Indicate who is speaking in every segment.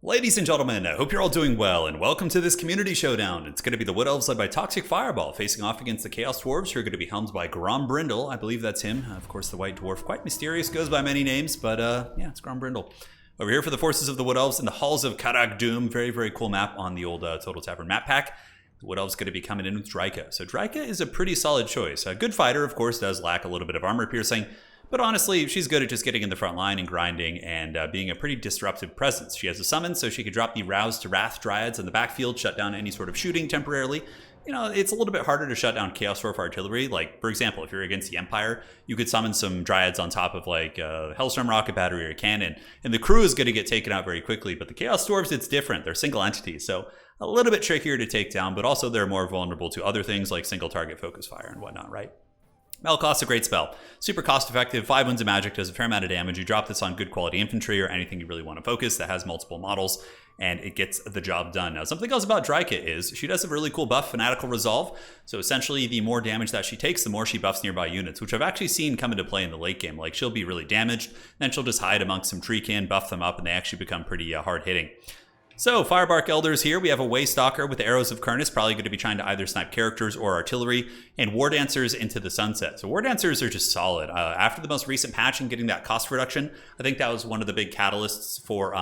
Speaker 1: Ladies and gentlemen, I hope you're all doing well, and welcome to this community showdown. It's going to be the Wood Elves led by Toxic Fireball, facing off against the Chaos Dwarves, who are going to be helmed by Grombrindle. I believe that's him. Of course, the White Dwarf, quite mysterious, goes by many names, but yeah, it's Grombrindle. Over here for the forces of the Wood Elves in the Halls of Karak Doom. Very, very cool map on the old Total Tavern map pack. The Wood Elves going to be coming in with Dryka. So Dryka is a pretty solid choice. A good fighter, of course, does lack a little bit of armor piercing. But honestly, she's good at just getting in the front line and grinding and being a pretty disruptive presence. She has a summon, so she could drop the Rouse to Wrath Dryads in the backfield, shut down any sort of shooting temporarily. You know, it's a little bit harder to shut down Chaos Dwarf artillery. Like, for example, if you're against the Empire, you could summon some Dryads on top of, like, Hellstorm Rocket Battery or a cannon, and the crew is going to get taken out very quickly. But the Chaos Dwarves, it's different. They're single entities, so a little bit trickier to take down, but also they're more vulnerable to other things like single target focus fire and whatnot, right? Melkoth's a great spell. Super cost effective, 5 wounds of magic, does a fair amount of damage. You drop this on good quality infantry or anything you really want to focus that has multiple models, and it gets the job done. Now, something else about Dryka is she does a really cool buff, Fanatical Resolve. So essentially, the more damage that she takes, the more she buffs nearby units, which I've actually seen come into play in the late game. Like, she'll be really damaged, then she'll just hide amongst some treekin, buff them up, and they actually become pretty hard hitting. So, Firebark Elders here, we have a Waystalker with the Arrows of Kurnus, probably going to be trying to either snipe characters or artillery, and War Dancers into the Sunset. So War Dancers are just solid. After the most recent patch and getting that cost reduction, I think that was one of the big catalysts for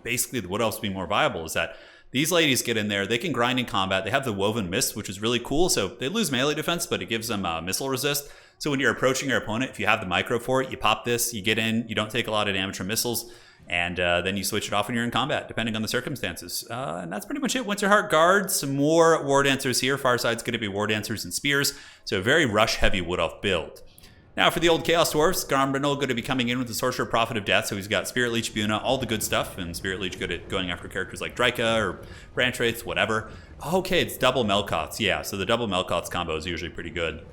Speaker 1: basically the Wood Elves being more viable, is that these ladies get in there, they can grind in combat, they have the Woven Mist, which is really cool, so they lose melee defense, but it gives them missile resist. So when you're approaching your opponent, if you have the micro for it, you pop this, you get in, you don't take a lot of damage from missiles, and then you switch it off when you're in combat, depending on the circumstances. And that's pretty much it. Winterheart Guard, some more War Dancers here. Farside's going to be War Dancers and Spears, so a very rush-heavy Wood Elf build. Now for the old Chaos Dwarfs, Grombrindle going to be coming in with the Sorcerer Prophet of Death, so he's got Spirit Leech, Buna, all the good stuff, and Spirit Leech good at going after characters like Dryka or Branch Wraiths, whatever. Okay, it's double Melkoths, yeah, so the double Melkoths combo is usually pretty good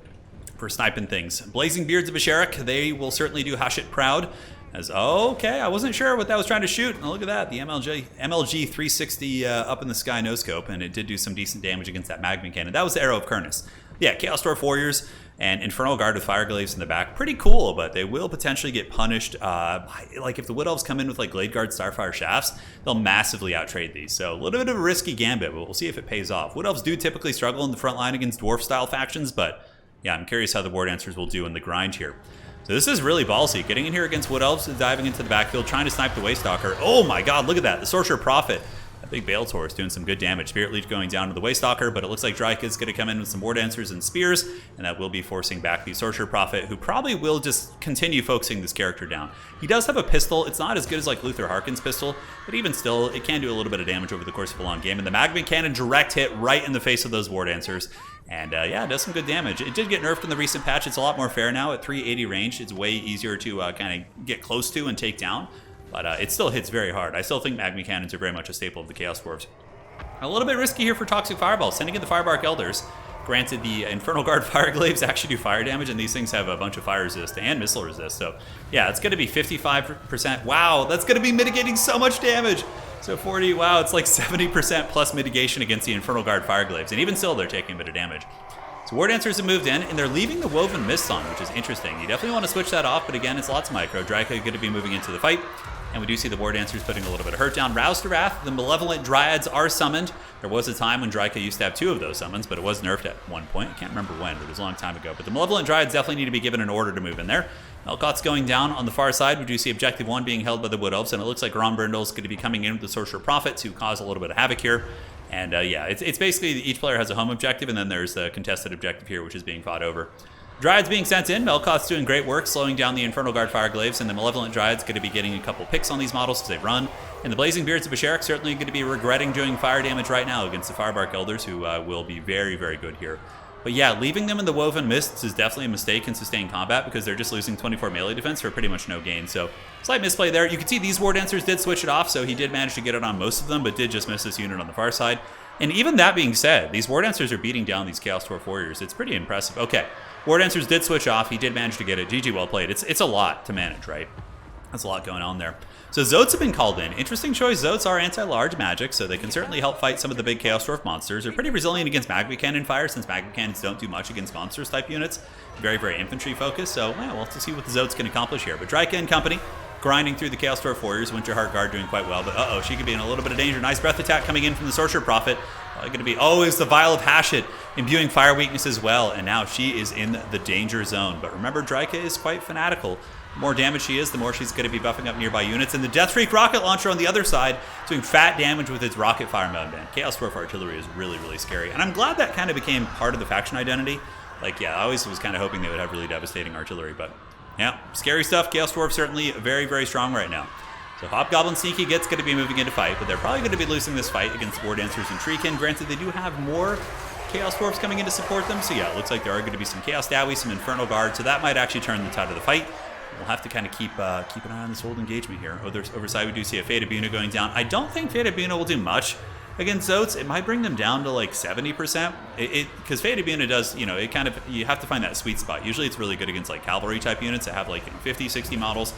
Speaker 1: for sniping things. Blazing Beards of Asherik, they will certainly do Hashit proud. Okay, I wasn't sure what that was trying to shoot. Oh, look at that, the MLG 360 up in the sky no scope, and it did do some decent damage against that Magma Cannon. That was the Arrow of Kurnus. Yeah, Chaos Dwarf Warriors and Infernal Guard with Fireglaves in the back. Pretty cool, but they will potentially get punished. Like if the Wood Elves come in with like Glade Guard Starfire Shafts, they'll massively outtrade these. So a little bit of a risky gambit, but we'll see if it pays off. Wood Elves do typically struggle in the front line against Dwarf-style factions, but yeah, I'm curious how the War Dancers will do in the grind here. So this is really ballsy. Getting in here against Wood Elves, diving into the backfield, trying to snipe the Waystalker. Oh my god, look at that. The Sorcerer Prophet. That big Bale Taurus doing some good damage. Spirit Leech going down to the Waystalker, but it looks like Dryka is going to come in with some War Dancers and Spears, and that will be forcing back the Sorcerer Prophet, who probably will just continue focusing this character down. He does have a pistol. It's not as good as like Luther Harkin's pistol, but even still, it can do a little bit of damage over the course of a long game. And the Magma Cannon direct hit right in the face of those War Dancers. And yeah, it does some good damage. It did get nerfed in the recent patch. It's a lot more fair now at 380 range. It's way easier to kind of get close to and take down. But it still hits very hard. I still think Magma Cannons are very much a staple of the Chaos Dwarves. A little bit risky here for Toxic Fireball, sending in the Firebark Elders. Granted, the Infernal Guard Fireglaves actually do fire damage, and these things have a bunch of fire resist and missile resist. So yeah, it's going to be 55%. Wow, that's going to be mitigating so much damage. So 40, wow, it's like 70% plus mitigation against the Infernal Guard Fireglaves. And even still, they're taking a bit of damage. So War Dancers have moved in, and they're leaving the Woven Mist on, which is interesting. You definitely want to switch that off, but again, it's lots of micro. Dryka going to be moving into the fight, and we do see the War Dancers putting a little bit of hurt down. Rouse to Wrath, the Malevolent Dryads are summoned. There was a time when Dryka used to have 2 of those summons, but it was nerfed at one point. I can't remember when, but it was a long time ago. But the Malevolent Dryads definitely need to be given an order to move in there. Melkoth's going down on the far side. We do see Objective 1 being held by the Wood Elves, and it looks like Grombrindle is going to be coming in with the Sorcerer Prophet to cause a little bit of havoc here. And yeah, it's basically each player has a home objective, and then there's the contested objective here, which is being fought over. Dryads being sent in. Melkoth's doing great work, slowing down the Infernal Guard Fireglaves, and the Malevolent Dryads going to be getting a couple picks on these models because they run. And the Blazing Beards of Asherik certainly going to be regretting doing fire damage right now against the Firebark Elders, who will be very, very good here. But yeah, leaving them in the Woven Mists is definitely a mistake in sustained combat because they're just losing 24 melee defense for pretty much no gain. So slight misplay there. You can see these War Dancers did switch it off, so he did manage to get it on most of them, but did just miss this unit on the far side. And even that being said, these War Dancers are beating down these Chaos Dwarf Warriors. It's pretty impressive. Okay, War Dancers did switch off. He did manage to get it. GG, well played. It's a lot to manage, right? That's a lot going on there. So Zotes have been called in. Interesting choice. Zotes are anti-large magic, so they can certainly help fight some of the big Chaos Dwarf monsters. They're pretty resilient against Magma Cannon fire, since Magma Cannons don't do much against monsters type units. Very, very infantry focused. So yeah, we'll have to see what the Zotes can accomplish here. But Dryka and company grinding through the Chaos Dwarf Warriors. Winterheart Guard doing quite well, but uh-oh, she could be in a little bit of danger. Nice breath attack coming in from the Sorcerer Prophet. Going to be, oh, it's the Vial of Hashut, imbuing fire weakness as well, and now she is in the danger zone. But remember, Dryka is quite fanatical. The more damage she is, the more she's going to be buffing up nearby units. And the Deathstreak rocket launcher on the other side doing fat damage with its rocket fire mode. Man, Chaos Dwarf artillery is really, really scary. And I'm glad that kind of became part of the faction identity. Like, yeah, I always was kind of hoping they would have really devastating artillery, but yeah, scary stuff. Chaos Dwarf certainly very, very strong right now. So Hobgoblin Sneaky Git's going to be moving into fight, but they're probably going to be losing this fight against War Dancers and Treekin. Granted, they do have more Chaos Dwarfs coming in to support them, so yeah, it looks like there are going to be some Chaos Dowie, some Infernal Guard, so that might actually turn the tide of the fight. We'll have to kind of keep an eye on this whole engagement here. Overside, we do see a Fate of Buna going down. I don't think Fate of Buna will do much against Zotes. It might bring them down to like 70%. Because Fate of Buna does, you know, it kind of, you have to find that sweet spot. Usually it's really good against like cavalry type units that have like 50, 60 models.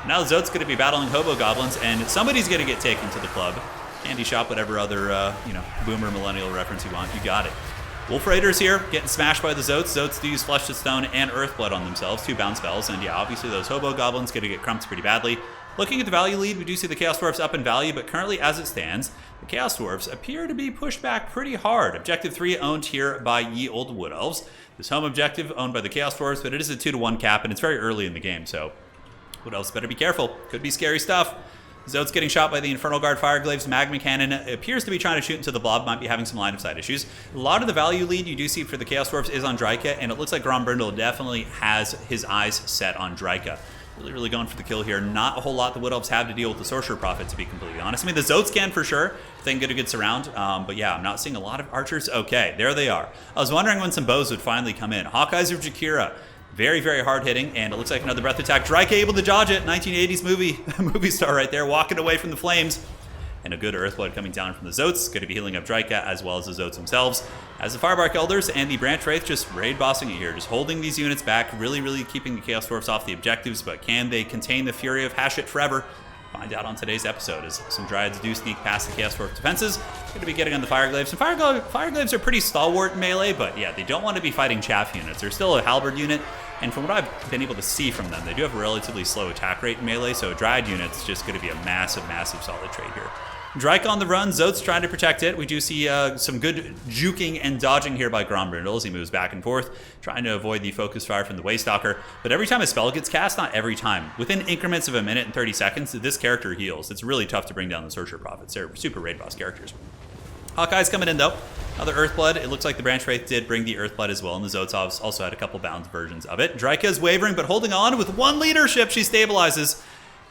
Speaker 1: Now Zote's going to be battling Hobo Goblins, and somebody's going to get taken to the club. Candy Shop, whatever other, boomer millennial reference you want, you got it. Wolf Raiders here, getting smashed by the Zotes. Zotes do use Flesh to Stone and Earthblood on themselves, 2 bounce spells, and yeah, obviously those Hobo Goblins going to get crumped pretty badly. Looking at the value lead, we do see the Chaos Dwarfs up in value, but currently as it stands, the Chaos Dwarfs appear to be pushed back pretty hard. Objective 3 owned here by Ye Old Wood Elves. This home objective owned by the Chaos Dwarfs, but it is a 2-to-1 cap, and it's very early in the game, so Wood Elves better be careful. Could be scary stuff. Zote's getting shot by the Infernal Guard Fireglaves. Magma Cannon appears to be trying to shoot into the blob, might be having some line of sight issues. A lot of the value lead you do see for the Chaos Dwarfs is on Dryka, and it looks like Grombrindle definitely has his eyes set on Dryka. Really, really going for the kill here. Not a whole lot the Wood Elves have to deal with the Sorcerer Prophet, to be completely honest. I mean, the Zotes can for sure, if they can get a good surround. But yeah, I'm not seeing a lot of archers. Okay, there they are. I was wondering when some bows would finally come in. Hawkeyes of Jakira. Very, very hard hitting, and it looks like another breath attack. Dryka able to dodge it. 1980s movie star right there, walking away from the flames. And a good Earthblood coming down from the Zotes. Going to be healing up Dryka as well as the Zotes themselves. As the Firebark Elders and the Branch Wraith just raid bossing it here. Just holding these units back. Really, really keeping the Chaos Dwarfs off the objectives. But can they contain the fury of Hashut forever? Find out on today's episode as some Dryads do sneak past the Chaos Dwarf defenses. Going to be getting on the Fireglaves. And Fireglaves are pretty stalwart in melee, but yeah, they don't want to be fighting chaff units. They're still a halberd unit. And from what I've been able to see from them, they do have a relatively slow attack rate in melee, so a Dryad unit's just going to be a massive, massive solid trade here. Dryka on the run, Zote's trying to protect it. We do see some good juking and dodging here by Grombrindle as he moves back and forth, trying to avoid the focus fire from the Waystalker. But every time a spell gets cast, not every time, within increments of a minute and 30 seconds, this character heals. It's really tough to bring down the Sorcerer Prophets. They're super raid boss characters. Hawkeye's coming in though. Another Earthblood. It looks like the Branch Wraith did bring the Earthblood as well, and the Zotes also had a couple bound versions of it. Dryka's wavering, but holding on with one leadership. She stabilizes.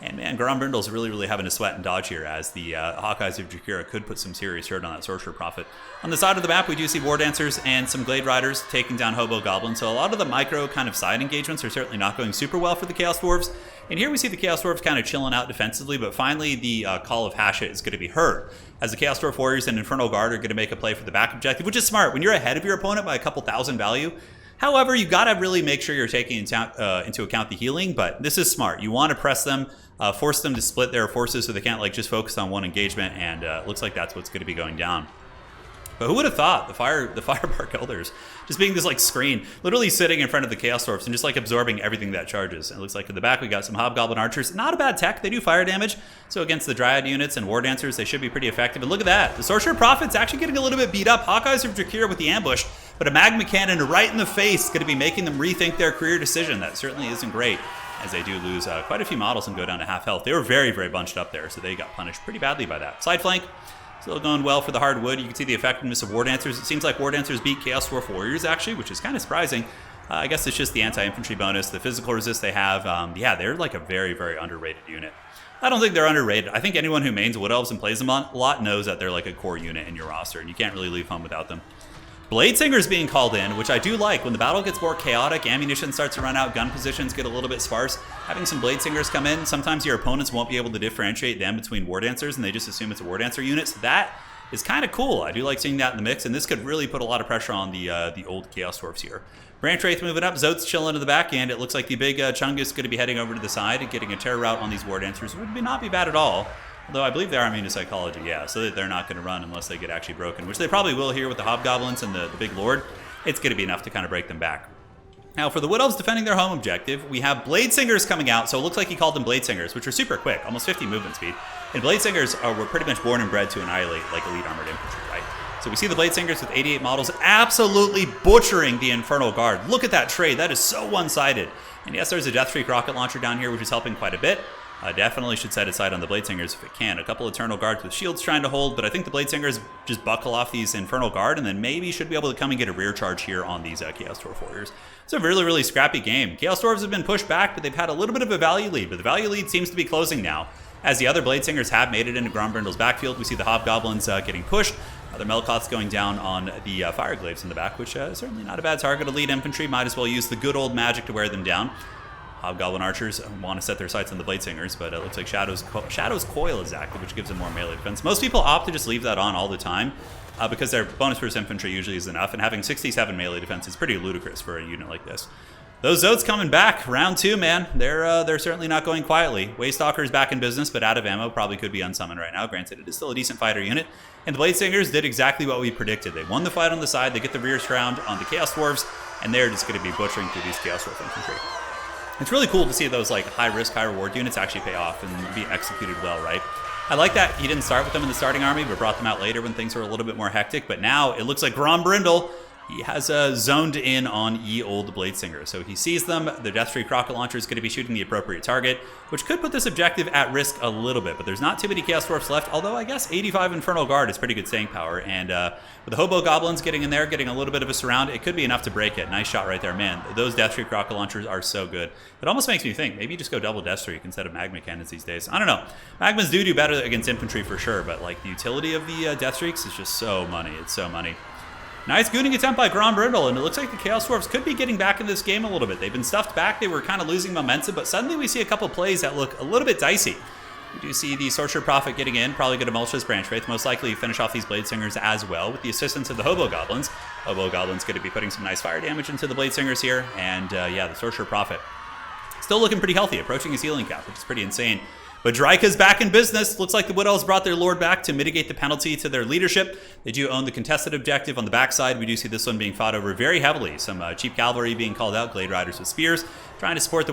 Speaker 1: And man, Grombrindle's really, really having to sweat and dodge here as the Hawkeyes of Jakira could put some serious hurt on that Sorcerer Prophet. On the side of the map, we do see War Dancers and some Glade Riders taking down Hobo Goblins. So a lot of the micro kind of side engagements are certainly not going super well for the Chaos Dwarves. And here we see the Chaos Dwarves kind of chilling out defensively, but finally the Call of Hashut is going to be heard, as the Chaos Dwarf Warriors and Infernal Guard are going to make a play for the back objective, which is smart. When you're ahead of your opponent by a couple thousand value, however, you got to really make sure you're taking into account the healing, but this is smart. You want to press them, force them to split their forces so they can't like just focus on one engagement, and it looks like that's what's going to be going down. But who would have thought the Firebark Elders just being this like screen, literally sitting in front of the Chaos Dwarfs and just like absorbing everything that charges. And it looks like in the back we got some Hobgoblin Archers. Not a bad tech. They do fire damage. So against the Dryad units and War Dancers, they should be pretty effective. And look at that. The Sorcerer Prophet's actually getting a little bit beat up. Hawkeyes of Jakira with the ambush, but a Magma Cannon right in the face going to be making them rethink their career decision. That certainly isn't great, as they do lose quite a few models and go down to half health. They were very, very bunched up there, so they got punished pretty badly by that. Side flank. Still going well for the hardwood. You can see the effectiveness of War Dancers. It seems like War Dancers beat Chaos Dwarf Warriors, actually, which is kind of surprising. I guess it's just the anti-infantry bonus, the physical resist they have. Yeah, they're like a very, very underrated unit. I don't think they're underrated. I think anyone who mains Wood Elves and plays them a lot knows that they're like a core unit in your roster, and you can't really leave home without them. Bladesinger's being called in, which I do like. When the battle gets more chaotic, ammunition starts to run out, gun positions get a little bit sparse. Having some Bladesingers come in, sometimes your opponents won't be able to differentiate them between War Dancers, and they just assume it's a War Dancer unit. So that is kind of cool. I do like seeing that in the mix, and this could really put a lot of pressure on the old Chaos Dwarfs here. Branch Wraith moving up, Zote's chilling in the back, and it looks like the big Chungus is going to be heading over to the side and getting a terror route on these War Dancers. Would not be bad at all. Although I believe they are immune to psychology, yeah, so that they're not going to run unless they get actually broken, which they probably will here with the Hobgoblins and the Big Lord. It's going to be enough to kind of break them back. Now, for the Wood Elves defending their home objective, we have Blade Singers coming out. So it looks like he called them Blade Singers, which are super quick, almost 50 movement speed. And Blade Singers were pretty much born and bred to annihilate like elite armored infantry, right? So we see the Blade Singers with 88 models absolutely butchering the Infernal Guard. Look at that trade. That is so one-sided. And yes, there's a Death Streak rocket launcher down here, which is helping quite a bit. Definitely should set aside on the Blade Singers if it can. A couple Eternal Guards with shields trying to hold, but I think the Blade Singers just buckle off these Infernal Guard and then maybe should be able to come and get a rear charge here on these Chaos Dwarf Warriors. It's a really, really scrappy game. Chaos Dwarves have been pushed back, but they've had a little bit of a value lead, but the value lead seems to be closing now. As the other Blade Singers have made it into Grombrindle's backfield, we see the Hobgoblins getting pushed. Other Melkoths going down on the Fireglaves in the back, which is certainly not a bad target. Elite infantry might as well use the good old magic to wear them down. Hobgoblin archers want to set their sights on the Blade Singers, but it looks like Shadow's Coil is active, which gives them more melee defense. Most people opt to just leave that on all the time because their bonus versus infantry usually is enough, and having 67 melee defense is pretty ludicrous for a unit like this. Those Zotes coming back, round 2, man. They're certainly not going quietly. Waystalker's back in business, but out of ammo, probably could be unsummoned right now. Granted, it is still a decent fighter unit. And the Blade Singers did exactly what we predicted. They won the fight on the side, they get the rear round on the Chaos Dwarves, and they're just going to be butchering through these Chaos Dwarf infantry. It's really cool to see those like high risk, high reward units actually pay off and be executed well, right? I like that he didn't start with them in the starting army, but brought them out later when things were a little bit more hectic. But now it looks like Grombrindle, he has zoned in on ye old Blade Singer. So he sees them. The Death Streak rocket launcher is going to be shooting the appropriate target, which could put this objective at risk a little bit. But there's not too many Chaos Dwarfs left, although I guess 85 Infernal Guard is pretty good staying power. And with the Hobo Goblins getting in there, getting a little bit of a surround, it could be enough to break it. Nice shot right there. Man, those Death Streak rocket launchers are so good. It almost makes me think, maybe just go double Death Streak instead of Magma Cannons these days. I don't know. Magmas do better against infantry for sure, but like the utility of the Death Streaks is just so money. It's so money. Nice gooning attempt by Grombrindle, and it looks like the Chaos Dwarfs could be getting back in this game a little bit. They've been stuffed back. They were kind of losing momentum, but suddenly we see a couple plays that look a little bit dicey. We do see the Sorcerer Prophet getting in, probably going to Mulch's Branch Wraith, most likely finish off these Blade Singers as well with the assistance of the Hobo Goblins. Hobo Goblins going to be putting some nice fire damage into the Blade Singers here, and yeah, the Sorcerer Prophet still looking pretty healthy, approaching his healing cap, which is pretty insane. But Dryka's back in business. Looks like the Wood Elves brought their lord back to mitigate the penalty to their leadership. They do own the contested objective on the backside. We do see this one being fought over very heavily. Some cheap cavalry being called out, Glade Riders with spears, trying to support the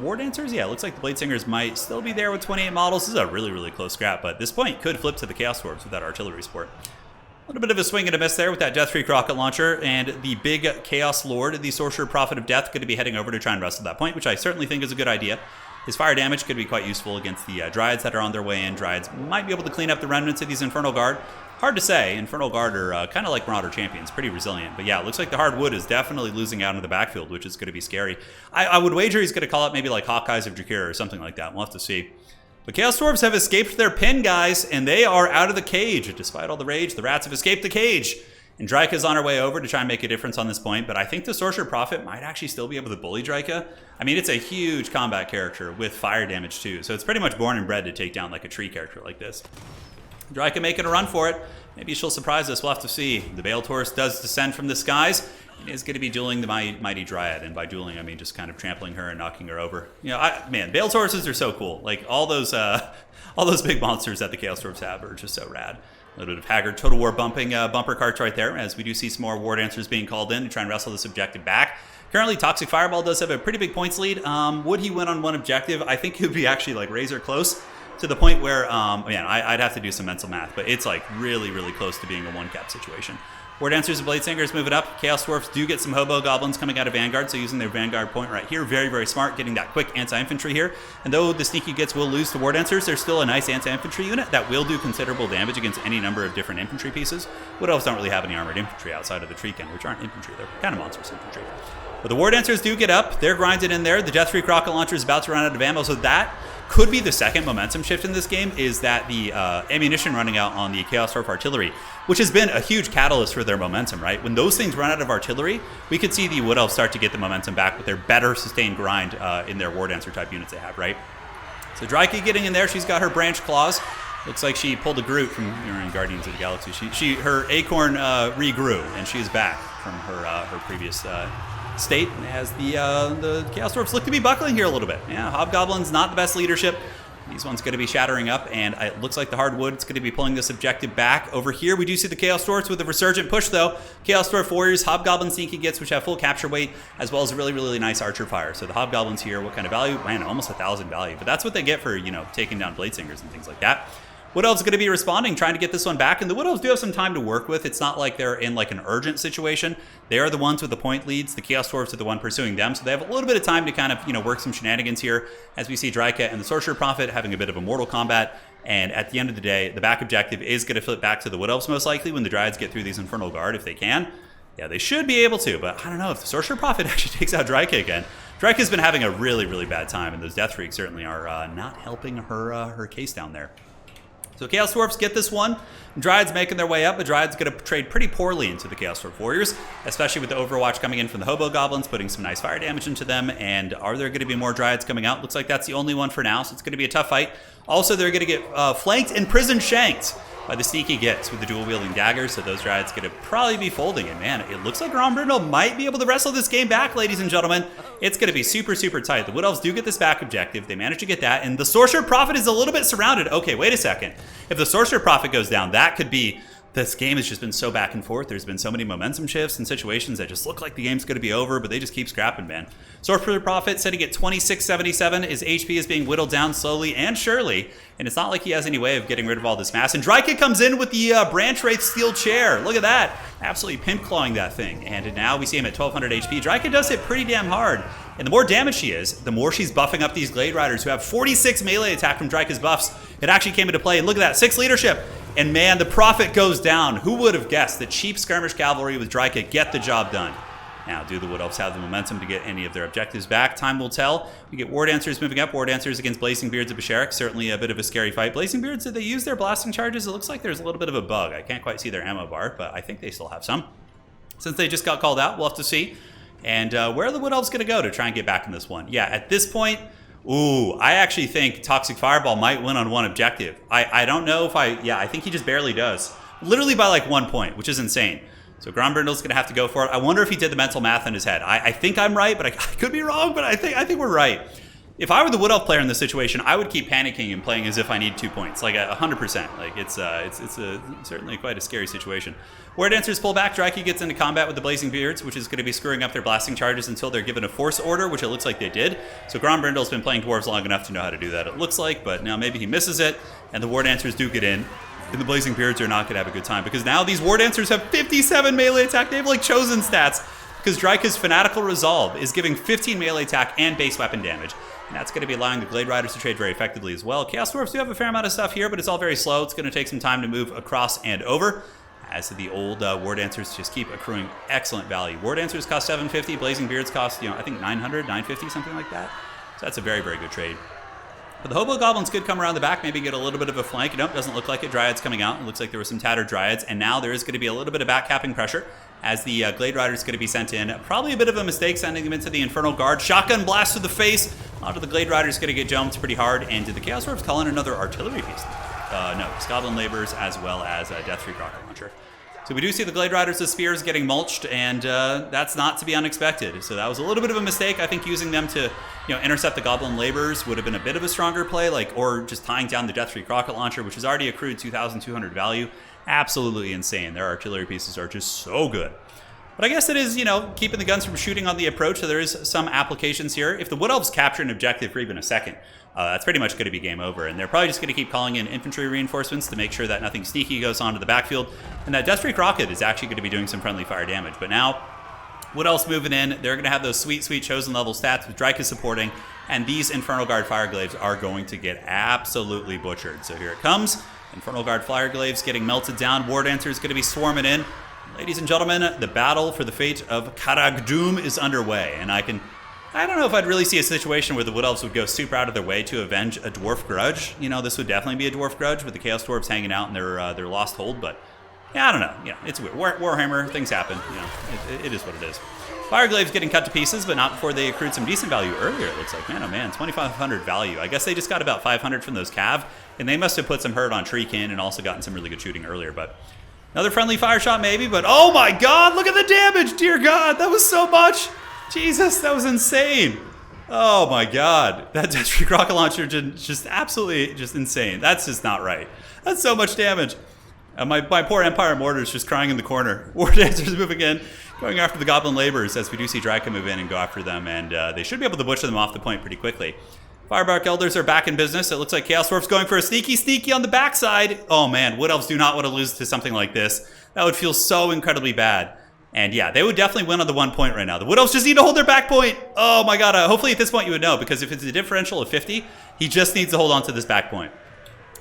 Speaker 1: War Dancers. Yeah, it looks like the Blade Singers might still be there with 28 models. This is a really, really close scrap, but this point could flip to the Chaos Dwarves with that artillery support. A little bit of a swing and a miss there with that Death Streak rocket launcher, and the big Chaos Lord, the Sorcerer Prophet of Death, going to be heading over to try and wrestle that point, which I certainly think is a good idea. His fire damage could be quite useful against the Dryads that are on their way in. Dryads might be able to clean up the remnants of these Infernal Guard. Hard to say. Infernal Guard are kind of like Marauder Champions, pretty resilient. But yeah, it looks like the Hardwood is definitely losing out in the backfield, which is going to be scary. I would wager he's going to call out maybe like Hawkeyes of Drakira or something like that. We'll have to see. The Chaos Dwarves have escaped their pin, guys, and they are out of the cage. Despite all the rage, the rats have escaped the cage. And Dryka's on her way over to try and make a difference on this point, but I think the Sorcerer Prophet might actually still be able to bully Dryka. I mean, it's a huge combat character with fire damage too, so it's pretty much born and bred to take down like a tree character like this. Dryka making a run for it. Maybe she'll surprise us. We'll have to see. The Bale Taurus does descend from the skies and is going to be dueling the mighty Dryad, and by dueling I mean just kind of trampling her and knocking her over. You know, man, Bale Tauruses are so cool. Like all those big monsters that the Chaos Dwarves have are just so rad. A little bit of Haggard Total War bumping bumper carts right there, as we do see some more War Dancers being called in to try and wrestle this objective back. Currently, Toxic Fireball does have a pretty big points lead. Would he win on one objective? I think he would be actually like razor close to the point where, man, I'd have to do some mental math, but it's like really, really close to being a one-cap situation. War Dancers and Blade Singers moving up. Chaos Dwarfs do get some Hobo Goblins coming out of Vanguard, so using their Vanguard point right here. Very, very smart, getting that quick anti-infantry here. And though the Sneaky Gits will lose to War Dancers, there's still a nice anti-infantry unit that will do considerable damage against any number of different infantry pieces. Wood Elves don't really have any armored infantry outside of the Treekin, which aren't infantry. They're kind of monstrous infantry. But the War Dancers do get up. They're grinded in there. The Death Streak rocket launcher is about to run out of ammo, so that could be the second momentum shift in this game, is that the ammunition running out on the Chaos Dwarf artillery, which has been a huge catalyst for their momentum, right? When those things run out of artillery, we could see the Wood Elves start to get the momentum back with their better sustained grind in their War Dancer type units they have, right? So Dryka getting in there. She's got her branch claws. Looks like she pulled a Groot from in Guardians of the Galaxy. Her acorn regrew, and she's back from her previous state, as the Chaos Dwarfs look to be buckling here a little bit. Yeah, Hobgoblin's not the best leadership. These ones going to be shattering up, and it looks like the hardwood's going to be pulling this objective back. Over here, we do see the Chaos Dwarfs with a resurgent push, though. Chaos Dwarf Warriors, Hobgoblin Sneaky Gets, which have full capture weight, as well as a really, really nice Archer Fire. So the Hobgoblins here, what kind of value? Man, almost 1,000 value. But that's what they get for, you know, taking down Bladesingers and things like that. Wood Elves going to be responding, trying to get this one back, and the Wood Elves do have some time to work with. It's not like they're in like an urgent situation. They are the ones with the point leads. The Chaos Dwarfs are the one pursuing them, so they have a little bit of time to kind of, you know, work some shenanigans here, as we see Dryka and the Sorcerer Prophet having a bit of a mortal combat. And at the end of the day, the back objective is going to flip back to the Wood Elves most likely when the Dryads get through these Infernal Guard, if they can. Yeah, they should be able to, but I don't know if the Sorcerer Prophet actually takes out Dryka again. Dryka's been having a really, really bad time, and those Death Freaks certainly are not helping her case down there. So Chaos Dwarfs get this one. Dryads making their way up, but Dryads going to trade pretty poorly into the Chaos Dwarf Warriors, especially with the Overwatch coming in from the Hobo Goblins, putting some nice fire damage into them. And are there going to be more Dryads coming out? Looks like that's the only one for now, so it's going to be a tough fight. Also, they're going to get flanked and prison shanked by the Sneaky Gets with the dual-wielding daggers, so those Dryads going to probably be folding. And man, it looks like Grombrindle might be able to wrestle this game back, ladies and gentlemen. It's going to be super, super tight. The Wood Elves do get this back objective. They manage to get that, and the Sorcerer Prophet is a little bit surrounded. Okay, wait a second. If the Sorcerer Prophet goes down, that could be... This game has just been so back and forth. There's been so many momentum shifts and situations that just look like the game's going to be over, but they just keep scrapping, man. Sorcerer Prophet sitting at 2677. His HP is being whittled down slowly and surely, and it's not like he has any way of getting rid of all this mass. And Dryka comes in with the Branch Wraith Steel Chair. Look at that. Absolutely pimp clawing that thing. And now we see him at 1200 HP. Dryka does hit pretty damn hard. And the more damage she is, the more she's buffing up these Glade Riders who have 46 melee attack from Dryka's buffs. It actually came into play. And look at that, 6 leadership. And man, the Prophet goes down. Who would have guessed that cheap skirmish cavalry with Dryka get the job done? Now, do the Wood Elves have the momentum to get any of their objectives back? Time will tell. We get War Dancers moving up. War Dancers against Blazing Beards of Basharik. Certainly a bit of a scary fight. Blazing Beards, did they use their blasting charges? It looks like there's a little bit of a bug. I can't quite see their ammo bar, but I think they still have some. Since they just got called out, we'll have to see. And where are the Wood Elves going to go to try and get back in this one? Yeah, at this point... Ooh, I actually think Toxic Fireball might win on one objective. I don't know if I think he just barely does. Literally by like 1 point, which is insane. So Grombrindle's going to have to go for it. I wonder if he did the mental math in his head. I think I'm right, but I could be wrong, but I think we're right. If I were the Wood Elf player in this situation, I would keep panicking and playing as if I need 2 points, like 100%. Like it's certainly quite a scary situation. War Dancers pull back. Dryka gets into combat with the Blazing Beards, which is going to be screwing up their blasting charges until they're given a force order, which it looks like they did. So Grombrindle's been playing Dwarves long enough to know how to do that, it looks like, but now maybe he misses it, and the War Dancers do get in. And the Blazing Beards are not going to have a good time, because now these War Dancers have 57 melee attack. They have like chosen stats, because Dryka's Fanatical Resolve is giving 15 melee attack and base weapon damage. And that's going to be allowing the Glade Riders to trade very effectively as well. Chaos Dwarfs do have a fair amount of stuff here, but it's all very slow. It's going to take some time to move across and over, as the old War Dancers just keep accruing excellent value. War Dancers cost 750, Blazing Beards cost, I think 900, 950, something like that. So that's a very, very good trade. But the Hobo Goblins could come around the back, maybe get a little bit of a flank. Nope, doesn't look like it. Dryads coming out. It looks like there were some tattered Dryads, and now there is going to be a little bit of backcapping pressure as the Glade Rider is going to be sent in. Probably a bit of a mistake sending them into the Infernal Guard. Shotgun blast to the face. Onto the Glade Rider is going to get jumped pretty hard. And did the Chaos Dwarfs call in another artillery piece? No, Goblin Laborers as well as Death Freak Rocket Launcher. So we do see the Glade Riders' spears getting mulched, and that's not to be unexpected. So that was a little bit of a mistake. I think using them to intercept the Goblin Laborers would have been a bit of a stronger play, or just tying down the Death Freak Rocket Launcher, which has already accrued 2,200 value. Absolutely insane. Their artillery pieces are just so good. But I guess it is, keeping the guns from shooting on the approach, so there is some applications here. If the Wood Elves capture an objective for even a second, that's pretty much going to be game over. And they're probably just going to keep calling in infantry reinforcements to make sure that nothing sneaky goes onto the backfield. And that Death Freak Rocket is actually going to be doing some friendly fire damage. But now, Wood Elves moving in. They're going to have those sweet, sweet chosen level stats with Dryka supporting. And these Infernal Guard Fireglaves are going to get absolutely butchered. So here it comes. Infernal Guard Fireglaves getting melted down. War Dancer is going to be swarming in. Ladies and gentlemen, the battle for the fate of Karagdum is underway, and I don't know if I'd really see a situation where the Wood Elves would go super out of their way to avenge a Dwarf grudge. This would definitely be a Dwarf grudge with the Chaos Dwarves hanging out in their lost hold, but yeah, I don't know. It's weird. Warhammer, things happen. It is what it is. Fireglaves getting cut to pieces, but not before they accrued some decent value earlier, it looks like. Man, oh man, 2,500 value. I guess they just got about 500 from those Cav, and they must have put some hurt on Treekin and also gotten some really good shooting earlier, but... Another friendly fire shot maybe, but oh my god, look at the damage, dear god, that was so much. Jesus, that was insane. Oh my god. That Death Streak rocket launcher just absolutely just insane. That's just not right. That's so much damage. My poor Empire Mortar is just crying in the corner. War Dancers moving in, going after the Goblin Laborers as we do see Draca move in and go after them, and they should be able to butcher them off the point pretty quickly. Firebark Elders are back in business. It looks like Chaos Dwarfs going for a sneaky on the backside. Oh man, Wood Elves do not want to lose to something like this. That would feel so incredibly bad. And yeah, they would definitely win on the 1 point right now. The Wood Elves just need to hold their back point. Oh my god, hopefully at this point you would know, because if it's a differential of 50, he just needs to hold on to this back point.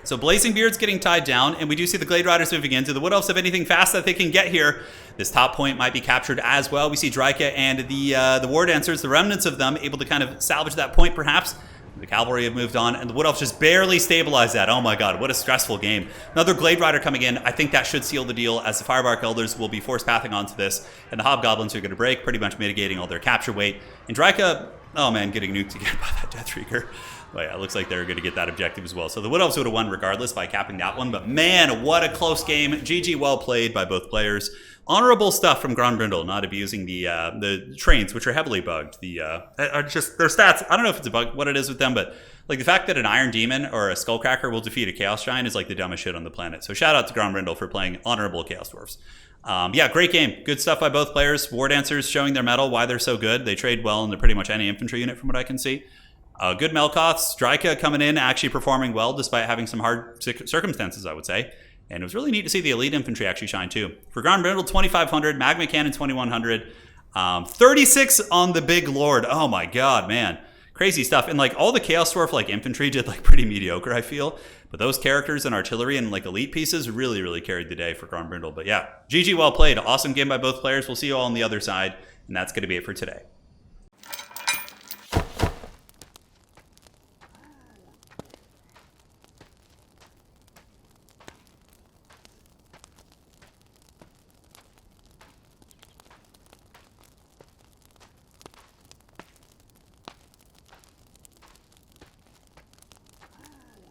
Speaker 1: So Blazing Beard's getting tied down, and we do see the Glade Riders moving in. Do the Wood Elves have anything fast that they can get here? This top point might be captured as well. We see Draca and the War Dancers, the remnants of them, able to kind of salvage that point perhaps. The Cavalry have moved on, and the Wood Elves just barely stabilize that. Oh my god, what a stressful game. Another Glade Rider coming in. I think that should seal the deal, as the Firebark Elders will be force pathing onto this, and the Hobgoblins are going to break, pretty much mitigating all their capture weight. And Draca, oh man, getting nuked again by that Death Reaker. But yeah, it looks like they're going to get that objective as well. So the Wood Elves would have won regardless by capping that one. But man, what a close game. GG, well played by both players. Honorable stuff from Grombrindle, not abusing the trains, which are heavily bugged. Are just their stats. I don't know if it's a bug, what it is with them, but like the fact that an Iron Demon or a Skullcracker will defeat a Chaos Giant is like the dumbest shit on the planet. So shout out to Grombrindle for playing honorable Chaos Dwarfs. Yeah, great game. Good stuff by both players. War Dancers showing their mettle, why they're so good. They trade well into pretty much any infantry unit from what I can see. Good Melkoths. Draca coming in, actually performing well despite having some hard circumstances, I would say. And it was really neat to see the elite infantry actually shine too. For Grombrindle, 2,500. Magma Cannon, 2,100. 36 on the Big Lord. Oh my god, man. Crazy stuff. And like all the Chaos Dwarf like infantry did like pretty mediocre, I feel. But those characters and artillery and like elite pieces really carried the day for Grombrindle. But yeah, GG, well played. Awesome game by both players. We'll see you all on the other side. And that's going to be it for today.